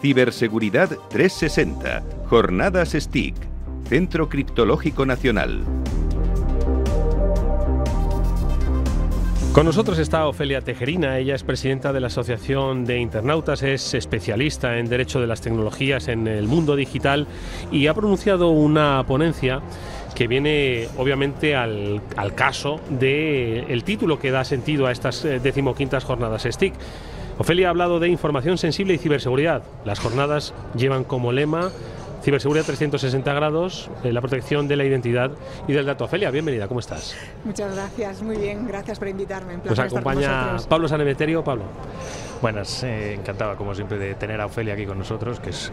Ciberseguridad 360. Jornadas STIC. Centro Criptológico Nacional. Con nosotros está Ofelia Tejerina. Ella es presidenta de la Asociación de Internautas, es especialista en Derecho de las Tecnologías en el mundo digital y ha pronunciado una ponencia que viene obviamente al caso del título que da sentido a estas 15ª jornadas STIC. Ofelia ha hablado de información sensible y ciberseguridad. Las jornadas llevan como lema Ciberseguridad 360 grados, la protección de la identidad y del dato. Ofelia, bienvenida, ¿cómo estás? Muchas gracias, muy bien, gracias por invitarme. Nos acompaña Pablo Sanemeterio. Pablo. Buenas, encantado como siempre de tener a Ofelia aquí con nosotros, que es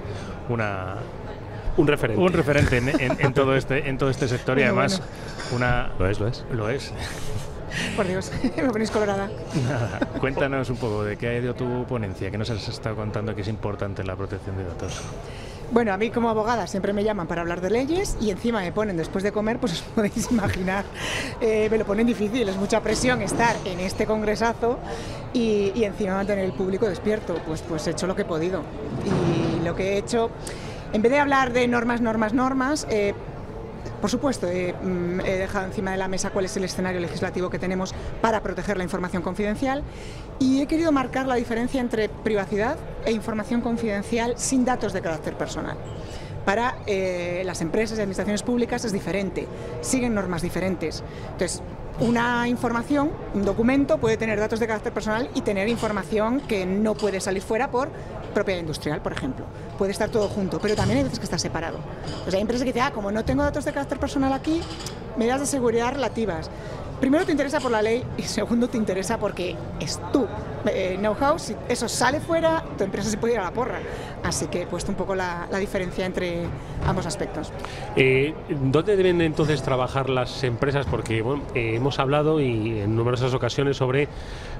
un referente. Un referente en todo este sector y además Lo es. Por Dios, me ponéis colorada. Nada, cuéntanos un poco de qué ha ido tu ponencia, que nos has estado contando que es importante la protección de datos. Bueno, a mí como abogada siempre me llaman para hablar de leyes y encima me ponen después de comer, pues os podéis imaginar, me lo ponen difícil, es mucha presión estar en este congresazo y encima mantener el público despierto, pues he hecho lo que he podido. Y lo que he hecho, en vez de hablar de normas, por supuesto, he dejado encima de la mesa cuál es el escenario legislativo que tenemos para proteger la información confidencial y he querido marcar la diferencia entre privacidad e información confidencial sin datos de carácter personal. Para las empresas y administraciones públicas es diferente, siguen normas diferentes. Entonces, una información, un documento puede tener datos de carácter personal y tener información que no puede salir fuera por propiedad industrial, por ejemplo. Puede estar todo junto, pero también hay veces que está separado. Pues hay empresas que dicen, como no tengo datos de carácter personal aquí, medidas de seguridad relativas. Primero te interesa por la ley y segundo te interesa porque es tu know-how. Si eso sale fuera, tu empresa se puede ir a la porra. Así que he puesto un poco la diferencia entre ambos aspectos. ¿Dónde deben entonces trabajar las empresas? Porque bueno, hemos hablado y en numerosas ocasiones sobre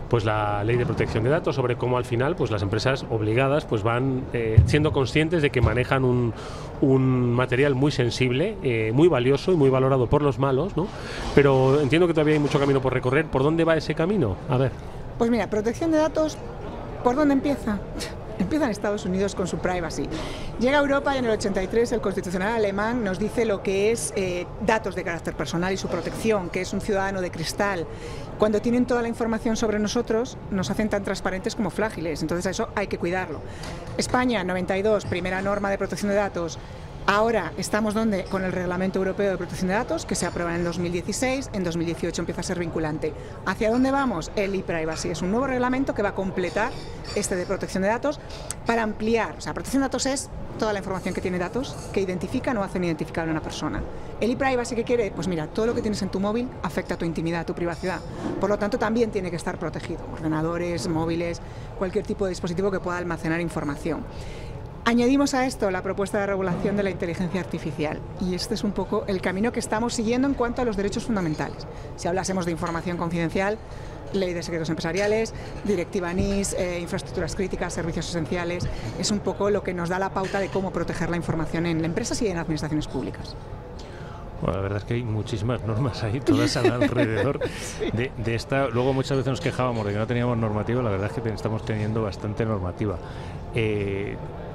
pues la ley de protección de datos, sobre cómo al final pues las empresas obligadas pues van siendo conscientes de que manejan un material muy sensible, muy valioso y muy valorado por los malos, ¿no? Pero entiendo que todavía hay mucho camino por recorrer. ¿Por dónde va ese camino? A ver. Pues mira, protección de datos, ¿por dónde empieza? Empieza en Estados Unidos con su privacy. Llega a Europa y en el 83 el Constitucional alemán nos dice lo que es datos de carácter personal y su protección, que es un ciudadano de cristal. Cuando tienen toda la información sobre nosotros, nos hacen tan transparentes como frágiles, entonces a eso hay que cuidarlo. España, 92, primera norma de protección de datos. Ahora estamos con el Reglamento Europeo de Protección de Datos, que se aprueba en 2016, en 2018 empieza a ser vinculante. ¿Hacia dónde vamos? El ePrivacy es un nuevo reglamento que va a completar este de protección de datos para ampliar. O sea, protección de datos es toda la información que tiene datos que identifican o hacen identificable a una persona. El ePrivacy, ¿qué quiere? Pues mira, todo lo que tienes en tu móvil afecta a tu intimidad, a tu privacidad. Por lo tanto, también tiene que estar protegido. Ordenadores, móviles, cualquier tipo de dispositivo que pueda almacenar información. Añadimos a esto la propuesta de regulación de la inteligencia artificial y este es un poco el camino que estamos siguiendo en cuanto a los derechos fundamentales. Si hablásemos de información confidencial, ley de secretos empresariales, directiva NIS, infraestructuras críticas, servicios esenciales, es un poco lo que nos da la pauta de cómo proteger la información en empresas y en administraciones públicas. Bueno, la verdad es que hay muchísimas normas ahí, todas alrededor de esta. Luego muchas veces nos quejábamos de que no teníamos normativa, la verdad es que estamos teniendo bastante normativa.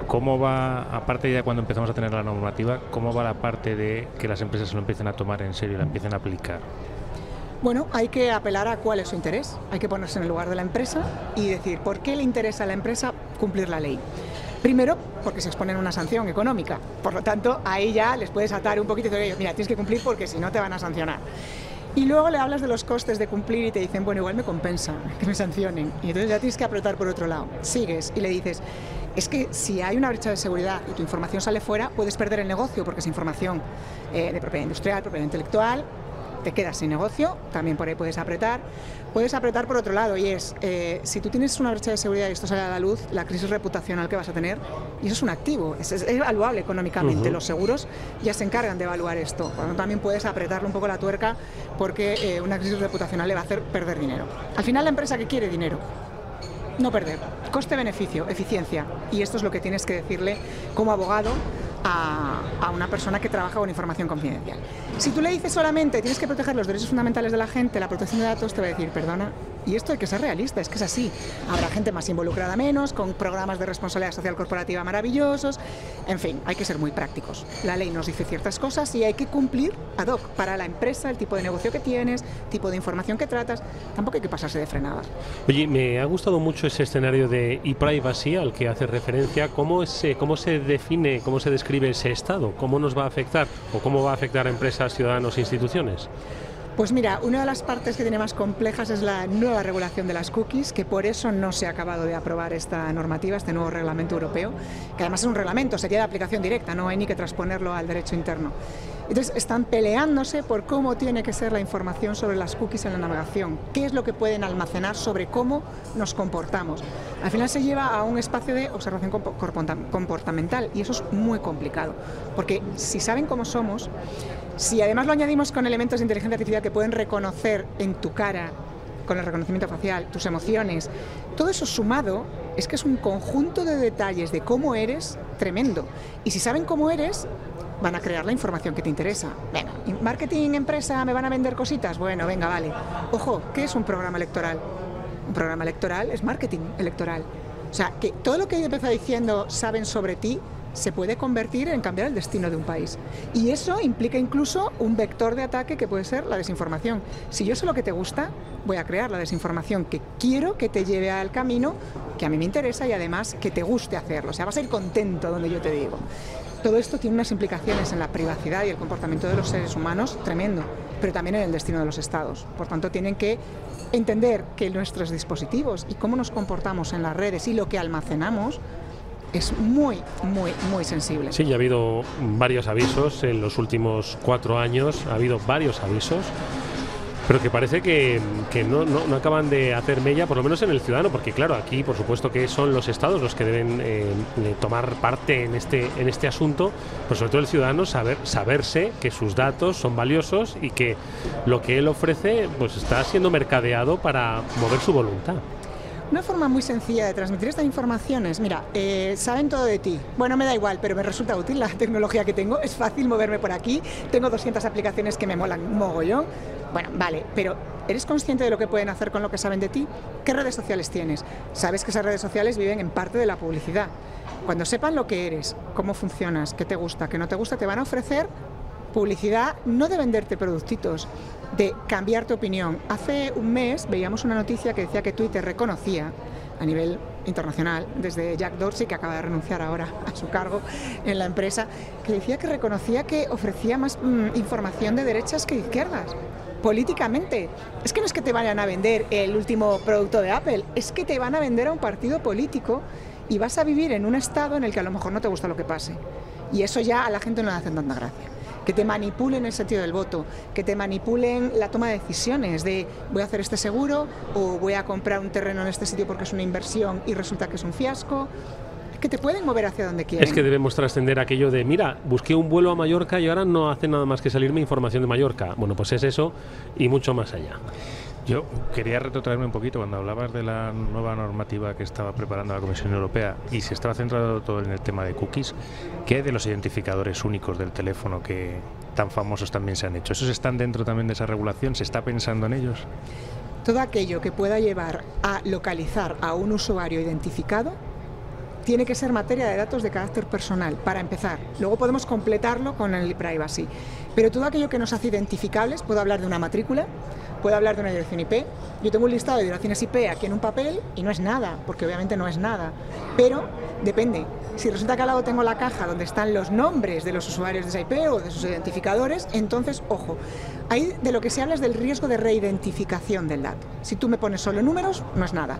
¿Cómo va, aparte ya cuando empezamos a tener la normativa, cómo va la parte de que las empresas se lo empiecen a tomar en serio y la empiecen a aplicar? Bueno, hay que apelar a cuál es su interés, hay que ponerse en el lugar de la empresa y decir por qué le interesa a la empresa cumplir la ley. Primero, porque se exponen a una sanción económica, por lo tanto, ahí ya les puedes atar un poquito y decir, mira, tienes que cumplir porque si no te van a sancionar. Y luego le hablas de los costes de cumplir y te dicen, bueno, igual me compensa que me sancionen. Y entonces ya tienes que apretar por otro lado. Sigues y le dices, es que si hay una brecha de seguridad y tu información sale fuera, puedes perder el negocio porque es información de propiedad industrial, propiedad intelectual, te quedas sin negocio, también por ahí puedes apretar. Puedes apretar por otro lado y es, si tú tienes una brecha de seguridad y esto sale a la luz, la crisis reputacional que vas a tener, y eso es un activo, es evaluable económicamente. Los seguros ya se encargan de evaluar esto. Cuando también puedes apretarle un poco la tuerca porque una crisis reputacional le va a hacer perder dinero. Al final la empresa que quiere dinero, no perder. Coste-beneficio, eficiencia. Y esto es lo que tienes que decirle como abogado a una persona que trabaja con información confidencial. Si tú le dices solamente tienes que proteger los derechos fundamentales de la gente, la protección de datos, te va a decir, perdona, y esto hay que ser realista, es que es así. Habrá gente más involucrada menos, con programas de responsabilidad social corporativa maravillosos, en fin, hay que ser muy prácticos. La ley nos dice ciertas cosas y hay que cumplir ad hoc para la empresa, el tipo de negocio que tienes, tipo de información que tratas, tampoco hay que pasarse de frenadas. Oye, me ha gustado mucho ese escenario de e-privacy al que hace referencia. ¿Cómo se define, cómo se describe ese estado? ¿Cómo nos va a afectar o cómo va a afectar a empresas, ciudadanos e instituciones? Pues mira, una de las partes que tiene más complejas es la nueva regulación de las cookies, que por eso no se ha acabado de aprobar esta normativa, este nuevo reglamento europeo, que además es un reglamento, sería de aplicación directa, no hay ni que transponerlo al derecho interno. Entonces están peleándose por cómo tiene que ser la información sobre las cookies en la navegación, qué es lo que pueden almacenar sobre cómo nos comportamos. Al final se lleva a un espacio de observación comportamental y eso es muy complicado, porque si saben cómo somos, si además lo añadimos con elementos de inteligencia artificial que pueden reconocer en tu cara, con el reconocimiento facial, tus emociones, todo eso sumado es que es un conjunto de detalles de cómo eres tremendo. Y si saben cómo eres, van a crear la información que te interesa. Venga, marketing, empresa, ¿me van a vender cositas? Bueno, venga, vale. Ojo, ¿qué es un programa electoral? Un programa electoral es marketing electoral. O sea, que todo lo que he empezado diciendo saben sobre ti, se puede convertir en cambiar el destino de un país. Y eso implica incluso un vector de ataque que puede ser la desinformación. Si yo sé lo que te gusta, voy a crear la desinformación que quiero que te lleve al camino que a mí me interesa y además que te guste hacerlo. O sea, vas a ir contento donde yo te digo. Todo esto tiene unas implicaciones en la privacidad y el comportamiento de los seres humanos tremendo, pero también en el destino de los estados. Por tanto, tienen que entender que nuestros dispositivos y cómo nos comportamos en las redes y lo que almacenamos es muy, muy, muy sensible. Sí, ya ha habido varios avisos en los últimos 4 años, ha habido varios avisos, pero que parece que no acaban de hacer mella, por lo menos en el ciudadano, porque claro, aquí por supuesto que son los estados los que deben tomar parte en este asunto, pero sobre todo el ciudadano saberse que sus datos son valiosos y que lo que él ofrece pues está siendo mercadeado para mover su voluntad. Una forma muy sencilla de transmitir estas informaciones, mira, saben todo de ti. Bueno, me da igual, pero me resulta útil la tecnología que tengo, es fácil moverme por aquí, tengo 200 aplicaciones que me molan mogollón. Bueno, vale, pero ¿eres consciente de lo que pueden hacer con lo que saben de ti? ¿Qué redes sociales tienes? Sabes que esas redes sociales viven en parte de la publicidad. Cuando sepan lo que eres, cómo funcionas, qué te gusta, qué no te gusta, te van a ofrecer publicidad, no de venderte productitos, de cambiar tu opinión. Hace un mes veíamos una noticia que decía que Twitter reconocía a nivel internacional, desde Jack Dorsey, que acaba de renunciar ahora a su cargo en la empresa, que decía que reconocía que ofrecía más información de derechas que de izquierdas. Políticamente. Es que no es que te vayan a vender el último producto de Apple, es que te van a vender a un partido político y vas a vivir en un estado en el que a lo mejor no te gusta lo que pase. Y eso ya a la gente no le hace tanta gracia. Que te manipulen el sentido del voto, que te manipulen la toma de decisiones de voy a hacer este seguro o voy a comprar un terreno en este sitio porque es una inversión y resulta que es un fiasco. Que te pueden mover hacia donde quieren. Es que debemos trascender aquello de, mira, busqué un vuelo a Mallorca y ahora no hace nada más que salirme información de Mallorca. Bueno, pues es eso y mucho más allá. Yo quería retrotraerme un poquito cuando hablabas de la nueva normativa que estaba preparando la Comisión Europea y se estaba centrado todo en el tema de cookies. ¿Qué hay de los identificadores únicos del teléfono que tan famosos también se han hecho? ¿Esos están dentro también de esa regulación? ¿Se está pensando en ellos? Todo aquello que pueda llevar a localizar a un usuario identificado tiene que ser materia de datos de carácter personal, para empezar. Luego podemos completarlo con el privacy. Pero todo aquello que nos hace identificables, puedo hablar de una matrícula, puedo hablar de una dirección IP. Yo tengo un listado de direcciones IP aquí en un papel y no es nada, porque obviamente no es nada. Pero depende. Si resulta que al lado tengo la caja donde están los nombres de los usuarios de esa IP o de sus identificadores, entonces, ojo, ahí de lo que se habla es del riesgo de reidentificación del dato. Si tú me pones solo números, no es nada.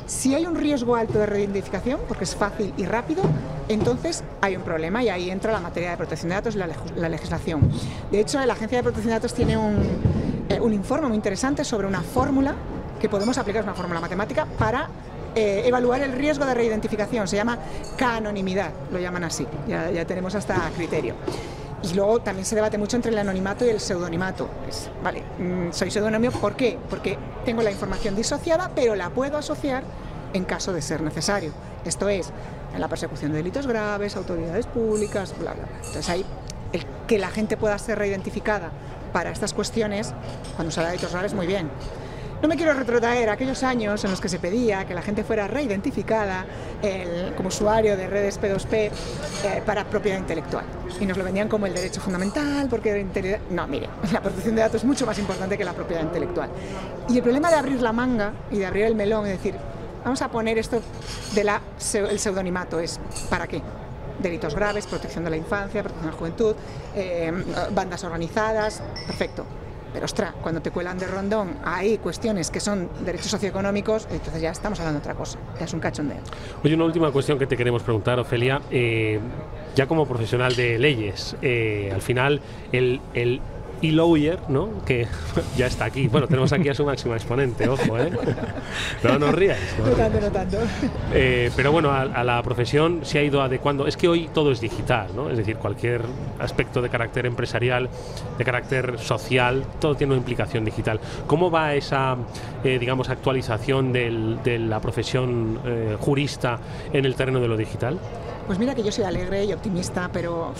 Si hay un riesgo alto de reidentificación, porque es fácil y rápido, entonces hay un problema y ahí entra la materia de protección de datos y la legislación. De hecho, la Agencia de Protección de Datos tiene un informe muy interesante sobre una fórmula que podemos aplicar, una fórmula matemática, para evaluar el riesgo de reidentificación. Se llama K-anonimidad, lo llaman así, ya tenemos hasta criterio. Y luego también se debate mucho entre el anonimato y el pseudonimato. Vale, soy pseudónimo, ¿por qué? Porque tengo la información disociada, pero la puedo asociar en caso de ser necesario. Esto es, en la persecución de delitos graves, autoridades públicas, bla, bla, bla. Entonces ahí, el que la gente pueda ser reidentificada para estas cuestiones, cuando se habla de delitos graves, muy bien. No me quiero retrotraer a aquellos años en los que se pedía que la gente fuera reidentificada como usuario de redes P2P para propiedad intelectual. Y nos lo vendían como el derecho fundamental, porque no, mire, la protección de datos es mucho más importante que la propiedad intelectual. Y el problema de abrir la manga y de abrir el melón y decir, vamos a poner esto el pseudonimato, es ¿para qué? Delitos graves, protección de la infancia, protección de la juventud, bandas organizadas, perfecto. Pero ostras, cuando te cuelan de rondón hay cuestiones que son derechos socioeconómicos, entonces ya estamos hablando de otra cosa, ya es un cachondeo. Oye, una última cuestión que te queremos preguntar, Ofelia, ya como profesional de leyes, al final el e-lawyer, ¿no? Que ya está aquí. Bueno, tenemos aquí a su máxima exponente, ojo, ¿eh? No nos ríais. No tanto. Pero bueno, a la profesión se ha ido adecuando. Es que hoy todo es digital, ¿no? Es decir, cualquier aspecto de carácter empresarial, de carácter social, todo tiene una implicación digital. ¿Cómo va esa, digamos, actualización de la profesión jurista en el terreno de lo digital? Pues mira que yo soy alegre y optimista, pero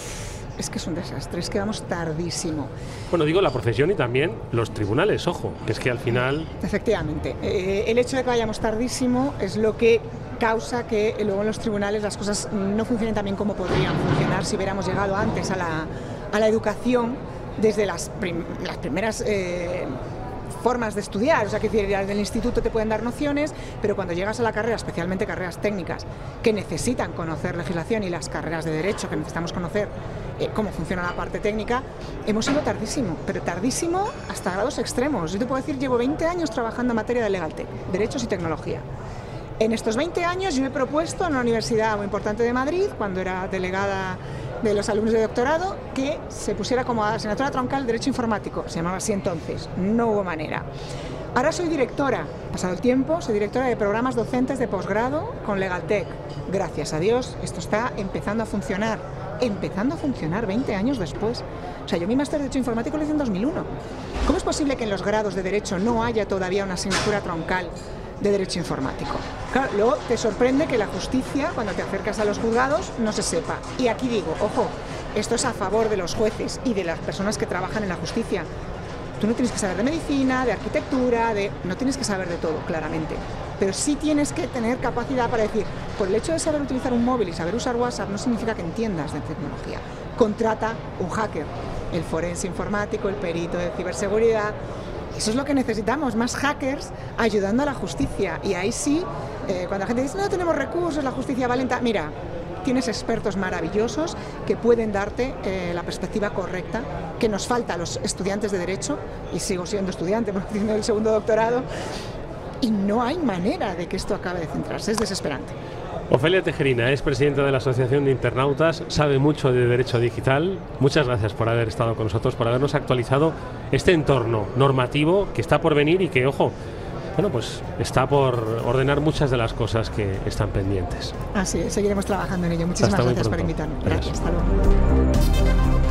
es que es un desastre, es que vamos tardísimo. Bueno, digo la profesión y también los tribunales, ojo, que es que al final... Efectivamente, el hecho de que vayamos tardísimo es lo que causa que luego en los tribunales las cosas no funcionen tan bien como podrían funcionar si hubiéramos llegado antes a la educación desde las primeras... formas de estudiar, o sea que desde el instituto te pueden dar nociones, pero cuando llegas a la carrera, especialmente carreras técnicas que necesitan conocer legislación y las carreras de derecho que necesitamos conocer cómo funciona la parte técnica, hemos ido tardísimo, pero tardísimo hasta grados extremos. Yo te puedo decir, llevo 20 años trabajando en materia de Legaltech, derechos y tecnología. En estos 20 años yo he propuesto en una universidad muy importante de Madrid, cuando era delegada de los alumnos de doctorado, que se pusiera como asignatura troncal Derecho Informático, se llamaba así entonces, no hubo manera. Ahora soy directora, pasado el tiempo, soy directora de programas docentes de posgrado con Legaltech. Gracias a Dios, esto está empezando a funcionar 20 años después. O sea, yo mi máster de Derecho Informático lo hice en 2001. ¿Cómo es posible que en los grados de Derecho no haya todavía una asignatura troncal de Derecho Informático? Claro, luego te sorprende que la justicia, cuando te acercas a los juzgados, no se sepa. Y aquí digo, ojo, esto es a favor de los jueces y de las personas que trabajan en la justicia. Tú no tienes que saber de medicina, de arquitectura, no tienes que saber de todo, claramente. Pero sí tienes que tener capacidad para decir, por el hecho de saber utilizar un móvil y saber usar WhatsApp no significa que entiendas de tecnología. Contrata un hacker, el forense informático, el perito de ciberseguridad. Eso es lo que necesitamos, más hackers ayudando a la justicia. Y ahí sí, cuando la gente dice, no tenemos recursos, la justicia va lenta, mira, tienes expertos maravillosos que pueden darte la perspectiva correcta, que nos falta a los estudiantes de Derecho, y sigo siendo estudiante porque tengo el segundo doctorado, y no hay manera de que esto acabe de centrarse, es desesperante. Ofelia Tejerina es presidenta de la Asociación de Internautas, sabe mucho de derecho digital. Muchas gracias por haber estado con nosotros, por habernos actualizado este entorno normativo que está por venir y que, ojo, bueno, pues está por ordenar muchas de las cosas que están pendientes. Así es, seguiremos trabajando en ello. Muchísimas gracias por invitarme. Gracias, hasta luego.